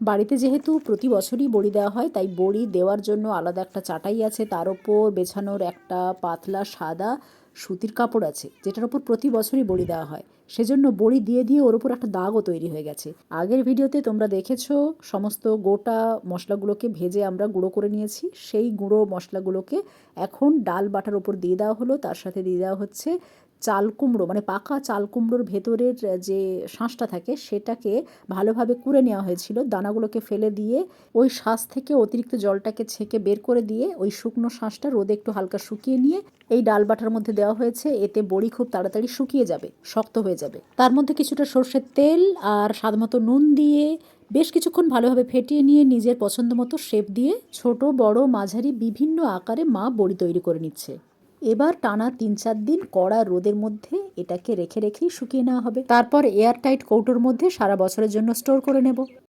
বাড়িতে যেহেতু প্রতি বছরই বড়ি দেওয়া হয়, তাই বড়ি দেওয়ার জন্য আলাদা একটা চাটাই আছে, তার ওপর বেছানোর একটা পাতলা সাদা সুতির কাপড় আছে, যেটার ওপর প্রতি বছরই বড়ি দেওয়া হয়। সেজন্য বড়ি দিয়ে দিয়ে ওর ওপর একটা দাগও তৈরি হয়ে গেছে। আগের ভিডিওতে তোমরা দেখেছো সমস্ত গোটা মশলাগুলোকে ভেজে আমরা গুঁড়ো করে নিয়েছি। সেই গুঁড়ো মশলাগুলোকে এখন ডাল বাটার ওপর দিয়ে দেওয়া হলো। তার সাথে দিয়ে দেওয়া হচ্ছে চাল কুমড়ো, মানে পাকা চাল কুমড়োর ভেতরের যে শাঁসটা থাকে সেটাকে ভালোভাবে কুড়ে নেওয়া হয়েছিল। দানাগুলোকে ফেলে দিয়ে ওই শাঁস থেকে অতিরিক্ত জলটাকে ছেঁকে বের করে দিয়ে ওই শুকনো শাঁসটা রোদে একটু হালকা শুকিয়ে নিয়ে এই ডাল বাটার মধ্যে দেওয়া হয়েছে। এতে বড়ি খুব তাড়াতাড়ি শুকিয়ে যাবে, শক্ত হয়ে যাবে। তার মধ্যে কিছুটা সর্ষের তেল আর স্বাদমতো নুন দিয়ে বেশ কিছুক্ষণ ভালোভাবে ফেটিয়ে নিয়ে নিজের পছন্দ মতো শেপ দিয়ে ছোট বড় মাঝারি বিভিন্ন আকারে মা বড়ি তৈরি করে নিচ্ছে। এবার টানা ৩-৪ দিন কড়া রোদের মধ্যে এটাকে রেখেই শুকিয়ে নেওয়া হবে। তারপর এয়ারটাইট কৌটোর মধ্যে সারা বছরের জন্য স্টোর করে নেব।